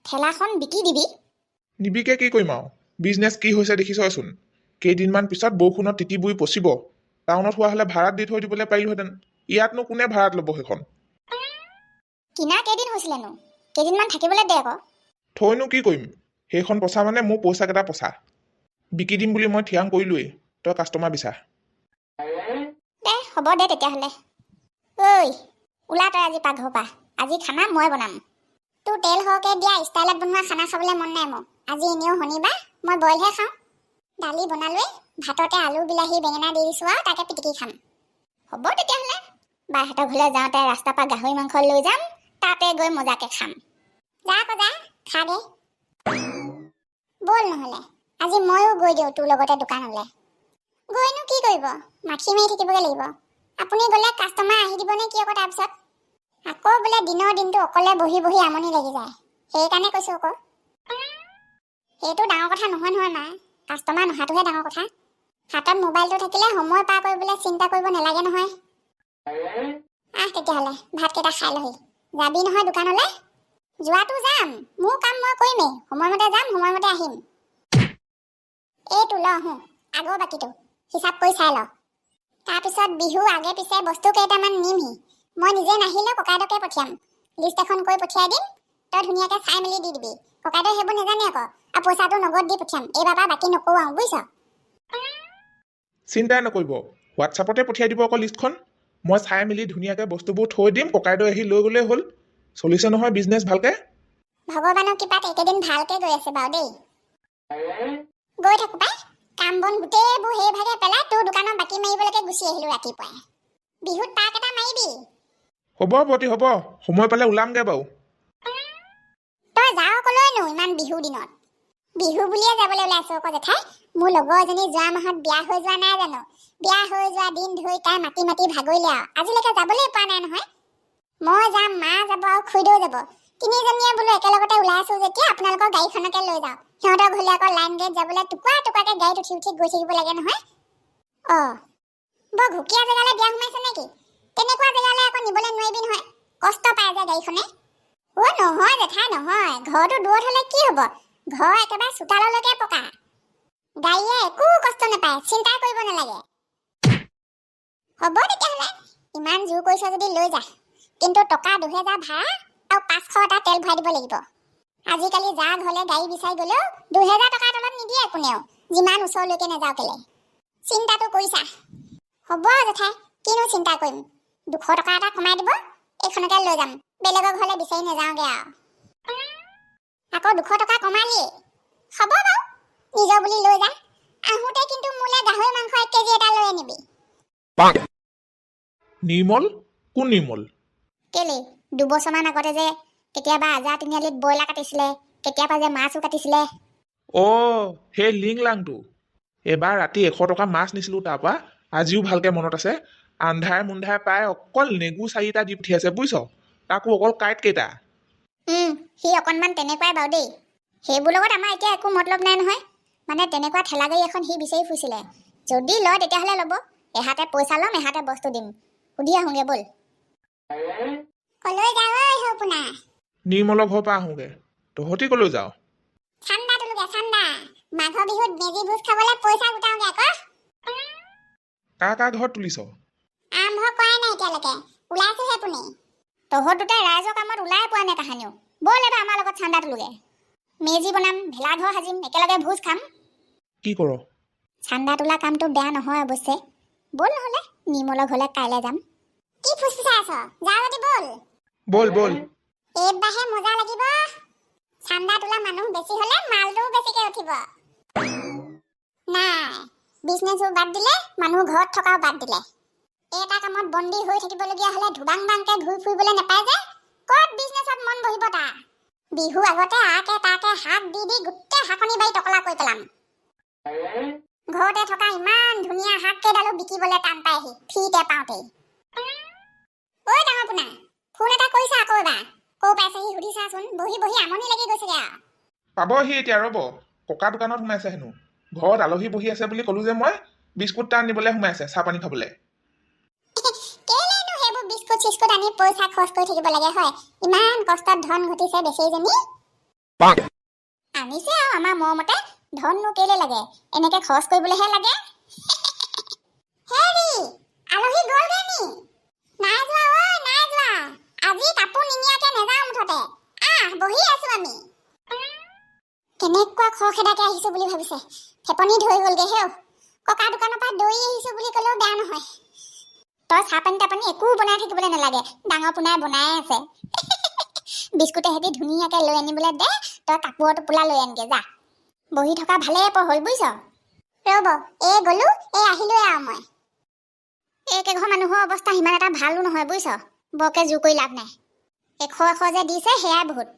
ঠেলাখন বিকি দিবি? নিবিকে কি কৰিম আৰু বিজনেছ কি হৈছে দেখিছচোন। কেইদিনমান পিছত বৰষুণত তিতি বুৰি পচিব। টাউনত হোৱা হ'লে ভাড়াত দি থৈ দিবলৈ পাৰিলোহেঁতেন। ইয়াতনো কোনে ভাড়াত ল'ব সেইখন? কিনা কেইদিন হৈছিলেনো? কেইদিনমান থাকিবলৈ দে আকৌ। থৈনো কি কৰিম? সেইখন পচা মানে মোৰ পইচাকেইটা পচা। বিকি দিম বুলি মই থিৰাং কৰিলোৱেই। তই কাষ্টমাৰ বিচাৰ। দে হ'ব দে তেতিয়াহ'লে। ঐ ওলা তই আজি পাকঘৰৰ পৰা। আজি খানা মই বনাম। তোৰ তেল সৰহকৈ দিয়া ষ্টাইলত বনোৱা খানা খাবলৈ মন নাই মোৰ। আজি এনেও শনিবাৰ, মই বইলহে খাওঁ। দালি বনালোৱে, ভাততে আলু বিলাহী বেঙেনা দি দিছোঁ আৰু তাকে পিটিকি খাম। হ'ব তেতিয়াহ'লে। বাহঁতৰ ঘৰলৈ যাওঁতে ৰাস্তাৰ পৰা গাহৰি মাংস লৈ যাম, তাতে গৈ মজাকে খাম। যা আকৌ যা, খা দে। ব'ল নহ'লে আজি ময়ো গৈ দিওঁ তোৰ লগতে দোকানলৈ। গৈনো কি কৰিব? মাখি মাৰি থাকিবগৈ লাগিব। আপুনি গ'লে কাষ্টমাৰ আহি দিবনে কি আকৌ তাৰপিছত? আকৌ বোলে দিনৰ দিনটো অকলে বহি বহি আমনি লাগি যায়। সেইকাৰণে কৈছোঁ আকৌ। সেইটো ডাঙৰ কথা নহয় নহয় মা। কাষ্টমাৰ নহাটোহে ডাঙৰ কথা। হাতত মোবাইলটো থাকিলে সময় পাৰ কৰিবলৈ চিন্তা কৰিব নালাগে নহয়। তেতিয়াহ'লে ভাতকেইটা খাই লহি। যাবি নহয় দোকানলৈ? যোৱাটো যাম, মোৰ কাম মই কৰিমেই। সময়মতে যাম, সময়মতে আহিম। এইটো ল আহোঁ, আগৰ বাকীটো হিচাপ কৰি চাই ল। তাৰপিছত বিহু আগে পিছে বস্তু কেইটামান নিমহি। মই নিজে নাহিলেও ককাইদেউকে পঠিয়াম। লিষ্ট এখন কৰি পঠিয়াই দিম, তই ধুনীয়াকৈ চাই মেলি দি দিবি। ককাইদেউ সেইবোৰ নাজানে আকৌ, আৰু পইচাটো নগদ দি পঠিয়াম। এইবাৰ পৰা বাকী নকৰোঁ আৰু বুজিছ? চিন্তাই নকৰিব, হোৱাটছআপতে পঠিয়াই দিব আকৌ লিষ্টখন। মই চাই মেলি ধুনীয়াকৈ বস্তুবোৰ থৈ দিম, ককাইদেউ আহি লৈ গ'লেই হ'ল। চলিছে নহয় বিজনেছ ভালকে? ভগৱানৰ কৃপাত এইকেইদিন ভালকে গৈ আছে বাৰু দেই। গৈ থাকো পাই। কাম বন গোটেইবোৰ সেই ভাগে পেলাই তোৰ দোকানৰ বাকী মাৰিবলৈকে গুচি আহিলোঁ ৰাতিপুৱাই। বিহুত পাক এটা মাৰিবি। হ'ব বটি হ'ব, সময় পালে ওলামগৈ বাৰু। তই যাৱ কলৈনো ইমান বিহুৰ দিনত? বিহু বুলিয়ে যাবলৈ ওলাইছো আকৌ জেঠাই। মোৰ লগৰ এজনী যোৱা মাহত বিয়া হৈ যোৱা নাই জানো? বিয়া হৈ যোৱা দিন ধৰি তাই মাতি মাতি ভাগৰিলে আৰু আজিলৈকে যাবলৈ পোৱা নাই নহয়। মই যাম, মা যাব আৰু খুৰীদেউ যাব। তিনিজনীয়ে বোলো একেলগতে ওলাই আছো যেতিয়া আপোনালোকৰ গাড়ীখনকে লৈ যাওঁ। সিহঁতৰ ঘৰলে আকৌ লাইন গেট যাবলৈ টুকুৰা টুকুৰাকৈ গাড়ীত উঠি উঠি গৈ থাকিব লাগে নহয়। বৰ ঘুকীয়া জেগালৈ বিয়া সোমাইছে নেকি? তেনেকুৱা জেগালৈ আকৌ নিবলৈ নোৱাৰিবি নহয়, কষ্ট পায় যে গাড়ীখনে। নহয় জেঠাই নহয়, ঘৰটো দূৰত হ'লে কি হ'ব? ঘৰ একেবাৰে চোতাললৈকে পকা। গাড়ীয়ে একো কষ্ট নাপায়, চিন্তা কৰিব নালাগে। হ'ব তেতিয়াহ'লে, ইমান জোৰ কৰিছ যদি লৈ যা। কিন্তু টকা 2000 ভাড়া আৰু 500 এটা তেল ভৰাই দিব লাগিব। আজিকালি যা ঘৰলে গাড়ী বিচাৰি গ'লেও 2000 টকাৰ তলত নিদিয়ে কোনেও, যিমান ওচৰলৈকে নাযাওঁ কেলে। চিন্তাটো কৰিছা? হ'ব জেঠাই, কিনো চিন্তা কৰিম। 200 টকা এটা কমাই দিব, এইখনকে লৈ যাম। বেলেগৰ ঘৰলৈ বিচাৰি নাযাওঁগে আৰু। আকৌ 200 টকা কমালিয়ে। হ'ব বাৰু, নিজৰ বুলি লৈ যা। আহোঁতে কিন্তু মোলৈ গাহৰি মাংস 1 কেজি এটা লৈ আনিবি। নিৰ্মল? কোন নিৰ্মল? কেলে 2 বছৰমান আগতে যে কেতিয়াবা আজা তিনিআলিত ব্ৰইলাৰ কাটিছিলে, কেতিয়াবা যে মাছো কাটিছিলে। সেই লিং লাংটো। এবাৰ ৰাতি 100 টকা মাছ নিছিলোঁ তাৰপৰা, আজিও ভালকে মনত আছে। আন্ধাৰে মুন্ধাৰে পাই অকল নেগু 4টা দি পঠিয়াইছে বুজিছ, তাকো অকল কাঁইট কেইটা। সি অকণমান তেনেকুৱাই বাৰু দেই। সেইবোৰ লগত আমাৰ এতিয়া একো মতলব নাই নহয়। মানে তেনেকুৱা ঠেলা গাড়ী এখন সি বিচাৰি ফুৰিছিলে। যদি লয় তেতিয়াহ'লে ল'ব। এহাতে পইচা ল'ম, এহাতে বস্তু দিম। সুধি আহোঁগে ব'ল। কলৈ যাৱ সপোনা? নিৰ্মলৰ ঘৰৰ পৰা আহোঁগে। তহঁতি কলৈ যাওঁ? ঠাণ্ডা তোলোগে ঠাণ্ডা। মাঘৰ বিহুত মেজি ভোজ খাবলৈ পইচা গোটাওগে আকৌ। কাৰ কাৰ ঘৰত তুলিছ? আৰম্ভ কৰাই নাই এতিয়ালৈকে, ওলাইছোহে পোনে। তহঁত দুটাই ৰাইজৰ কামত ওলাই পোৱা নাই তাহানিও। ব'ল এবাৰ আমাৰ লগত ঠাণ্ডা তোলোগে। মেজি বনাম, ভেলাঘৰ সাজিম, একেলগে ভোজ খাম। কি কৰ? ঠাণ্ডা তোলা কামটো বেয়া নহয় অৱশ্যে। ব'ল নহ'লে নিৰ্মলৰ ঘৰলৈ কাইলৈ যাম। কি ফুচফুচাই আছ? যা যদি ব'ল। ব'ল ব'ল। এইবাৰহে মজা লাগিব। ঠাণ্ডা তোলা মানুহ বেছি হ'লে মালটোও বেছিকে উঠিব। নাই, বিজনেছো বাদ দিলে, মানুহ ঘৰত থকাও বাদ দিলে। এটা কামত বন্দী হৈ থাকিবলগীয়া হ'লে ধুবাং বাংকে ঘূৰি ফুৰিবলৈ নাপায় যে, ক'ত বিজনেছত মন বহিব তাৰ? বিহু আগতে আকে তাকে হাক দি দি গোটেই হাকনি বাৰী টকলা কৰি পেলাম। ঘৰতে থকা ইমান ধুনীয়া শাক কেইডালো বিকিবলৈ টান পায়হি, ফ্ৰীতে পাওঁতেই। ঐ ডাঙৰ পোনা, ফোন এটা কৰিছা আকৌ এবাৰ। ক'ৰ পাইছেহি সুধিছাচোন, বহি বহি আমনি লাগি গৈছেগে আৰু। পাবহি এতিয়া ৰ'ব, ককা দোকানত সোমাইছে হেনো। ঘৰত আলহী বহি আছে বুলি ক'লো যে মই, বিস্কুট এটা আনিবলৈ সোমাইছে চাহ পানী খাবলৈ। কেলেনো সেইবোৰ বিস্কুট চিস্কুট আনি পইচা খৰচ কৰি থাকিব লাগে হয়? ইমান কষ্টত ধন ঘটিছে বেচেৰীজনী। আনিছে আৰু আমাৰ মৰমতে ধননো কেলে লাগে এনেকে খৰচ কৰিবলৈহে লাগে হেৰি আলহী গ'লগে নি নাই যোৱা ঐ নাই যোৱা আজি কাপোৰ নিনিয়াকে নেযাওঁ মুঠতে বহি আছো আমি কেনেকুৱা খৰখেদাকে আহিছো বুলি ভাবিছে ফেপনি ধৰি গ'লগে হেও ককা দোকানৰ পৰা দৈ আহিছো বুলি ক'লেও বেয়া নহয় তই চাহ পানী তাপানী একো বনাই থাকিবলৈ নালাগে ডাঙৰ পোনাই বনাই আছে বিস্কুটে হেতি ধুনীয়াকে লৈ আনিবলৈ দে তই কাপোৰৰ টোপোলা লৈ আনগে যা বহি থকা ভালে হ'ল বুজিছ ৰ'ব গ'লো আহিলোৱে আৰু মই এইকেইঘৰ মানুহৰ অৱস্থা সিমান এটা ভালো নহয় বুজিছ বৰকে জোৰ কৰি লাভ নাই এশ যে দিছে সেয়াই বহুত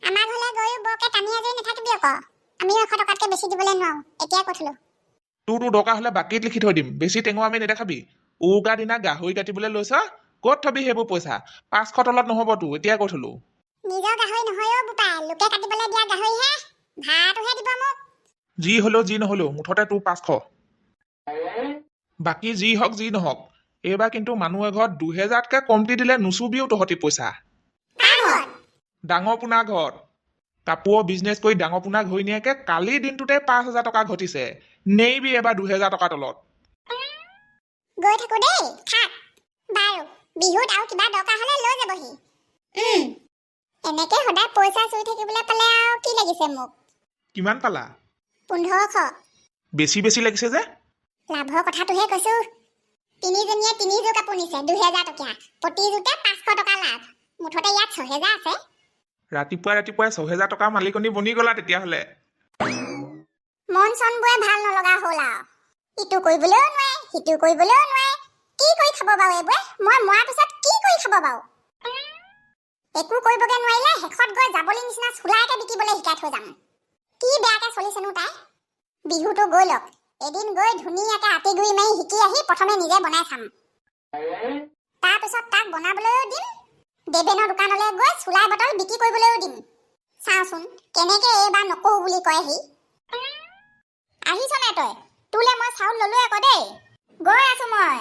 আমাৰ ঘৰলৈ গৈও বৰকে টানি আজৰি নাথাকিবি আকৌ আমিও 100 টকাতকৈ বেছি দিবলৈ নোৱাৰো এতিয়াই কৈ থলো তোৰ দৰকাৰ হ'লে বাকীত লিখি থৈ দিম বেছি টেঙৰ আমি নেদেখাবি উৰুকা দিনা গাহৰি কাটিবলৈ লৈছ ক'ত থবি সেইবোৰ পইচা 500 তলত নহ'ব তোৰ এতিয়াই কৈ থলো নিজৰ গাহৰি নহয় বোপাই লোকে কাটিবলৈ দিয়া গাহৰিহে ভাড়াটোহে দিব মোক যি হ'লেও যি নহ'লেও মুঠতে তোৰ 500 বাকী যি হওক যি নহওক এইবাৰ কিন্তু মানুহ এঘৰত 2000তকৈ কমটি দিলে নুচুবিও তহঁতি পইচা ডাঙৰ পোনা ঘৰত কাপোৰৰ বিজনেছ কৰি ডাঙৰ পোনা ঘৈণীয়েকে কালি দিনটোতে 5000 টকা ঘটিছে নেইবি এবাৰ 2000 টকা তলত গৈ থাকো দেই থাক বাৰু বিহুত আৰু কিবা দৰকাৰ হ'লে লৈ যাবহি এনেকে সদায় পইচা চুই থাকিবলৈ পালে আৰু কি লাগিছে মোক কিমান পালা 1500 বেছি লাগিছে যে লাভৰ কথাটোহে কৈছো তিনিজনীয়ে 3 যোৰ কাপোৰ নিছে 2000 টকীয়া প্ৰতিযোৰতে 500 টকা লাভ মুঠতে ইয়াত 6000 আছে ৰাতিপুৱাই 6000 টকা মালিকনী বনি গলা তেতিয়াহ'লে মন চনবোৰে ভাল নলগা হ'ল আৰু ইটো কৰিবলৈও নোৱাৰে সিটো কৰিবলৈও নোৱাৰে কি কৰি খাব বাৰু এইবোৰে মই মৰাৰ পিছত কি কৰি খাব বাৰু একো কৰিবগে নোৱাৰিলে শেষত গৈ যাবলৈ নিচিনা চুলাইকে বিকিবলৈ শিকাই থৈ যাম কি বেয়াকে চলিছেনো তাই বিহুটো গৈ লওক এদিন গৈ ধুনীয়াকে আতি গুৰি মাৰি শিকি আহি প্ৰথমে নিজে বনাই চাম তাৰপিছত তাক বনাবলৈও দিম দেবেনৰ দোকানলৈ গৈ চুলাই বটল বিক্ৰী কৰিবলৈও দিম চাওঁচোন কেনেকে এইবাৰ নকওঁ বুলি কয় সি আহিছনে তই তোলে মই চাউল ললো আকৌ দেই গৈ আছো মই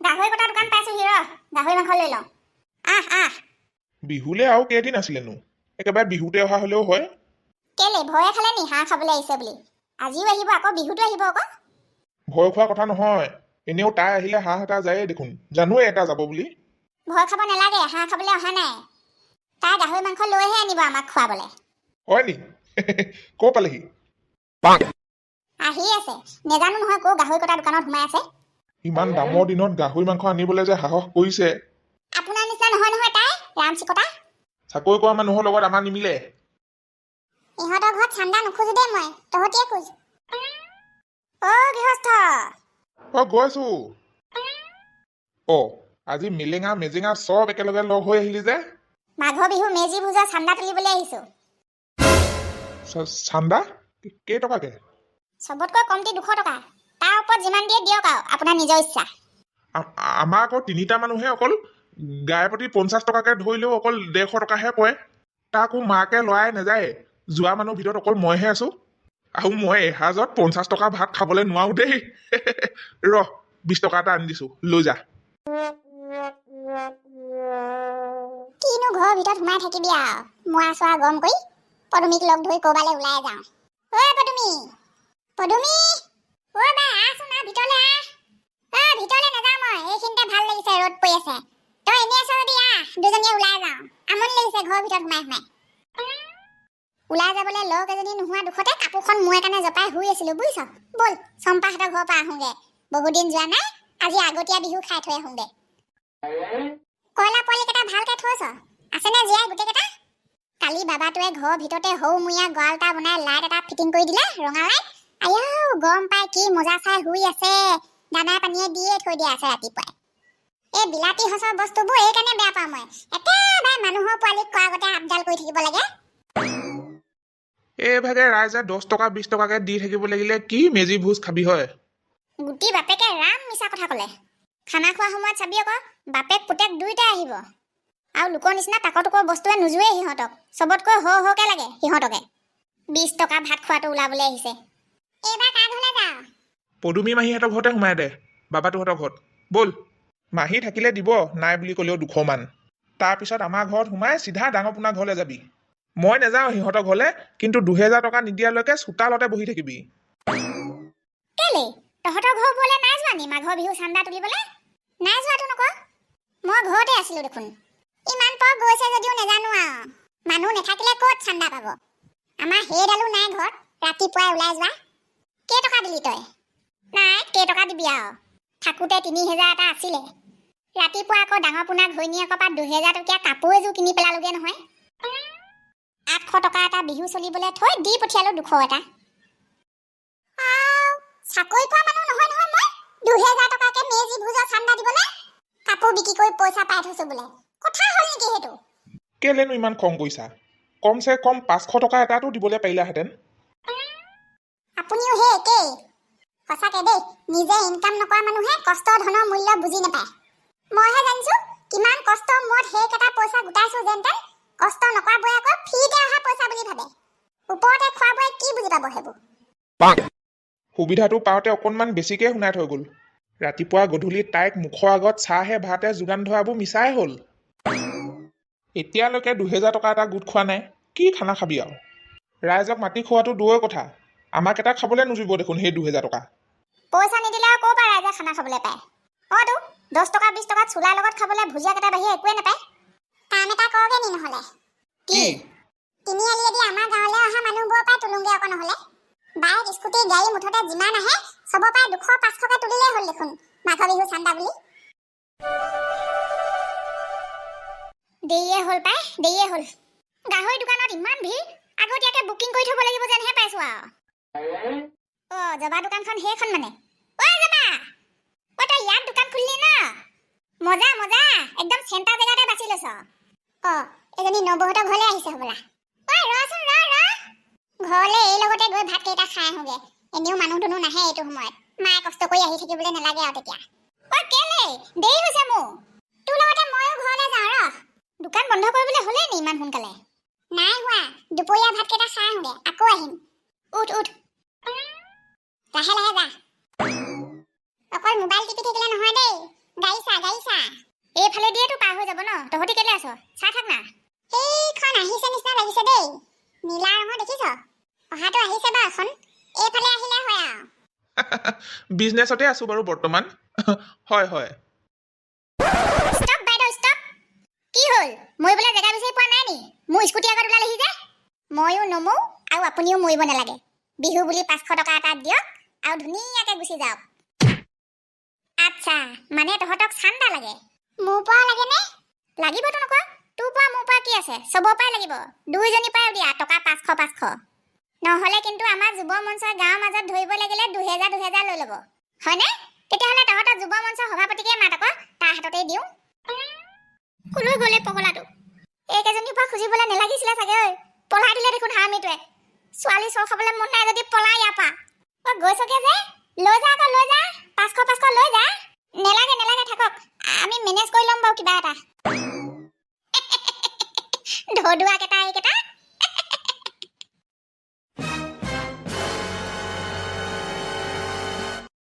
গাহৰি কটা দোকান পাইছোহি ৰ গাহৰি মাংস লৈ লওঁ আহ বিহুলে আৰু কেইদিন আছিলেনো একেবাৰে বিহুতে অহা হ'লেও হয় কেলে ভয়ে খালে নি হাঁহ খাবলৈ আহিছে বুলি আজিও আহিব আকৌ বিহুতো আহিব আকৌ ভয় খোৱা কথা নহয় এনেও তাই আহিলে হাঁহ এটা যায়েই দেখোন জানোৱে এটা যাব বুলি ভয় খাব নালাগে হাঁহ খাবলৈ অহা নাই তাই গাহৰি মাংস লৈহে আনিব আমাক খুৱাবলৈ হয় নি ক'ৰ পালেহি আহি আছে নেজানো নহয় ক'ৰ গাহৰি কটা দোকানত সোমাই আছে ইমান দামৰ দিনত গাহৰি মাংস আনিবলৈ যে সাহস কৰিছে আপোনাৰ নিচিনা নহয় নহয় তাই ৰাম চিকতা চাকৰি কৰা মানুহৰ লগত আমাৰ নিমিলে ইহঁতৰ ঘৰত ঠাণ্ডা নোখোজো দেই মই তহঁতিয়ে খোজ গৃহস্থ গৈছো আজি মিলেঙা মেজেঙা চব একেলগে লগ হৈ আহিলি যে মাঘৰ বিহু মেজি ভোজৰ চান্দা তুলিবলৈ আহিছো চান্দা কেইটকাকে চবতকৈ কমটি 200 টকা তাৰ ওপৰত যিমান দিয়ে দিয়ক আৰু আপোনাৰ নিজৰ ইচ্ছা আমাৰ আকৌ 3টা মানুহে অকল গায়ে প্ৰতি 50 টকাকে ধৰিলেও অকল 150 টকাহে পৰে তাকো মাকে লৰাই নাযায় যোৱা মানুহ ভিতৰত অকল মইহে আছো আৰু মই এসাঁজত 50 টকা ভাত খাবলৈ নোৱাৰো দেই 20 টকা এটা আনি দিছো লৈ যা কিনো ঘৰৰ ভিতৰত সোমাই থাকিবি আৰু মোৱা চোৱা গৰম কৰি পদুমীক লগ ধৰি ক'বালৈ ওলাই যাওঁ পদুমী বা আহচোন ভিতৰলৈ ভিতৰলৈ নাযাওঁ মই এইখিনিতে ভাল লাগিছে ৰ'দ পৰি আছে তই এনেই আছ যদি দুজনীয়ে ওলাই যাওঁ আমনি লাগিছে ঘৰৰ ভিতৰত সোমাই ওলাই যাবলৈ লগ এজনী নোহোৱা দুখতে কাপোৰখন মই কাৰণে জপাই শুই আছিলো বুজিছ ব'ল চম্পাহঁতৰ ঘৰৰ পৰা আহোঁগে বহুদিন যোৱা নাই আজি আগতীয়া বিহু খাই থৈ আহোঁগে কয়লা পোৱালিকেইটা ভালকে থৈছ আছেনে জীয়াই গোটেইকেইটা কালি বাবাটোৱে ঘৰৰ ভিতৰতে সৰুমূৰীয়া গঁৰাল এটা বনাই লাইট এটা ফিটিং কৰি দিলে ৰঙা লাইট আইও গৰম পাই কি মজা চাই শুই আছে দানা পানীয়ে দিয়ে থৈ দিয়া আছে ৰাতিপুৱাই এই বিলাতী সঁচৰ বস্তুবোৰ এইকাৰণে বেয়া পাওঁ মই একেবাৰে মানুহৰ পোৱালিক কোৱা আগতে আপডাল কৰি থাকিব লাগে এইভাগে ৰাইজে 10 টকা 20 টকাকে দি থাকিব লাগিলে কি মেজি ভোজ খাবি হয় গুটি বাপেকে ৰাম মিছা কথা ক'লে খানা খোৱা সময়ত চাবি আকৌ বাপেক পুতেক দুইটাই আহিব আৰু লোকৰ নিচিনা টাকৰ বস্তুৱে নোজোৱে সিহঁতক চবতকৈ সৰহকৈ লাগে সিহঁতকে 20 টকা ভাত খোৱাটো ওলাবলৈ আহিছে এইবাৰ কাৰ ঘৰলৈ যাওঁ পদুমী মাহীহঁতৰ ঘৰতে সোমাই দে বাবাটোহঁতৰ ঘৰত ব'ল মাহী থাকিলে দিব নাই বুলি ক'লেও 200 মান তাৰপিছত আমাৰ ঘৰত সোমাই চিধা ডাঙৰ পোনা ঘৰলৈ যাবি মই নাযাওঁ সিহঁতৰ ঘৰলে কিন্তু 2000 টকা নিদিয়ালৈকে চোতালতে বহি থাকিবি কেলে তহঁতৰ ঘৰ বোলে নাই যোৱা নি মাঘৰ বিহু চান্দা তুলিবলৈ নাই যোৱাটো নক মই ঘৰতে আছিলো দেখোন ইমান পৰ গৈছে যদিও নেজানো আৰু মানুহ নেথাকিলে ক'ত চান্দা পাব আমাৰ হেইডালো নাই ঘৰত ৰাতিপুৱাই ওলাই যোৱা কেইটকা দিলি তই নাই কেইটকা দিবি আৰু থাকোঁতে 3000 এটা আছিলে ৰাতিপুৱা আকৌ ডাঙৰ পোনা ঘৈণীয়েকৰ পৰা 2000 টকীয়া কাপোৰ এযোৰ কিনি পেলালোগে নহয় 800 টকা এটা বিহু চলিবলৈ থৈ দি পঠিয়ালো 200 এটা চাকৰি পোৱা মানুহ নহয় নহয় মই 2000 টকাকে মেজি ভোজৰ চান্দা দিবলৈ কাপোৰ বিক্ৰী কৰি পইচা পাই থৈছো বোলে কথা হ'ল নেকি সেইটো কেলেনো ইমান খং কৰিছা কমচে কম 500 টকা এটাতো দিবলৈ পাৰিলাহেঁতেন আপুনিও হে একেই সঁচাকে দেই নিজে ইনকাম নকৰা মানুহে কষ্ট ধনৰ মূল্য বুজি নাপায় মইহে জানিছো কিমান কষ্ট মত সেইকেইটা পইচা গোটাইছো যেনতেন কষ্ট নকৰা বৈ আকৌ ফ্ৰীতে অহা পইচা বুলি ভাবে ওপৰতে খোৱা বৈ কি বুজি পাব সেইবোৰ সুবিধাটো পাওঁতে অকণমান বেছিকে শুনাই থৈ গ'ল ৰাতিপুৱা গধূলি তাইক মুখৰ আগত চাহে ভাতে যোগান ধৰাবোৰ মিছাই হ'ল এতিয়ালৈকে 2000 টকা এটা গোট খোৱা নাই কি খানা খাবি আৰু ৰাইজক মাতি খোৱাটো দূৰৰ কথা আমাক এটা খাবলৈ নোজুৰিব দেখোন সেই 2000 টকা পইচা নিদিলে আৰু ক'ৰ পৰা ৰাইজে খানা খাবলৈ পায় অতো 10 টকা 20 টকাত চুলাৰ লগত খাবলৈ ভুজিয়া কেইটা বাহিৰে একোৱে নাপায় কাম এটা কৰগে নি নহ'লে কি তিনিআলিয়েদি আমাৰ গাঁৱলৈ অহা মানুহবোৰৰ পৰা তুলুংগে অকণ নহ'লে বাইক স্কুটি গাড়ী মুঠতে যিমান আহে চবৰ পৰা 200-500 টকা তুলিলেই হ'ল দেখোন মাঘৰ বিহু চান্দা বুলি দেৰিয়ে হ'ল পাই দেৰিয়ে হ'ল গাহৰি দোকানত ইমান ভিৰ আগতীয়াকে বুকিং কৰি থ'ব লাগিব যেনহে পাইছো আৰু জবা দোকানখন সেইখন মানে ঐ জবা তই ইয়াত দোকান খুলিলি ন মজা মজা একদম চেণ্টাৰ জেগাতে বাছি লৈছ এজনী নবহঁতৰ ঘৰলৈ আহিছে হ'বলা ঐ ৰচোন ৰ ঘৰলে এই লগতে গৈ ভাত কেইটা খাই আহোগে এনেও মানুহ দুনো নাহে এইটো সময়ত মায়ে কষ্ট কৰি আহি থাকিবলৈ নালাগে আৰু তেতিয়া কেলে দেৰি হৈছে মোৰ তোৰ লগতে ময়ো ঘৰলৈ যাওঁ ৰ দোকান বন্ধ কৰিবলৈ হ'লেই নি ইমান সোনকালে নাই হোৱা দুপৰীয়া ভাত কেইটা খাই আহোগে আকৌ আহিম উঠ লাহে লাহে যা অকল মোবাইল টিপি থাকিলে নহয় দেই গাড়ী চা এইফালে দিয়েতো পাৰ হৈ যাব ন তহঁতি কেলে আছ চাই থাক না এইখন আহিছে নিচিনা লাগিছে দেই নীলা ৰঙৰ দেখিছ অহাটো আহিছে বা এখন এইফালে আহিলে হয় আৰু বিজনেছতে আছো বাৰু বৰ্তমান হয় ষ্টপ বাইদেউ ষ্টপ কি হ'ল মই বোলে জেগা বিচাৰি পোৱা নাই নি মোৰ স্কুটি আগত ওলালেহি যে ময়ো নমো আৰু আপুনিও মৰিব নালাগে বিহু বুলি 500 টকা এটা দিয়ক আৰু ধুনীয়াকে গুচি যাওক আচ্ছা মানে তহঁতক চান্দা লাগে মোৰ পৰা লাগে নে লাগিবতো নকয় তোৰ পৰা মোৰ পৰা কি আছে চবৰ পৰাই লাগিব দুইজনী পৰাই দিয়া টকা 500 নহ'লে কিন্তু আমাৰ যুৱ মঞ্চৰ গাঁৱৰ মাজত ধৰিব লাগিলে 2000 লৈ ল'ব হয়নে তেতিয়াহ'লে তহঁতৰ যুৱ মঞ্চৰ সভাপতিকে মাত আকৌ তাৰ হাততেই দিওঁ কলৈ গ'লে পগলাটো এইকেইজনীৰ পৰা খুজিবলৈ নেলাগিছিলে চাগে ঐ পলাই দিলে দেখোন হামিটোৱে ছোৱালী চৰ খাবলৈ মন নাই যদি পলাই ইয়াৰ পৰা গৈছকে যে লৈ যা আকৌ লৈ যা 500 লৈ যা নেলাগে থাকক আমি মেনেজ কৰি ল'ম বাৰু কিবা এটা ধদুৱা কেইটা এইকেইটা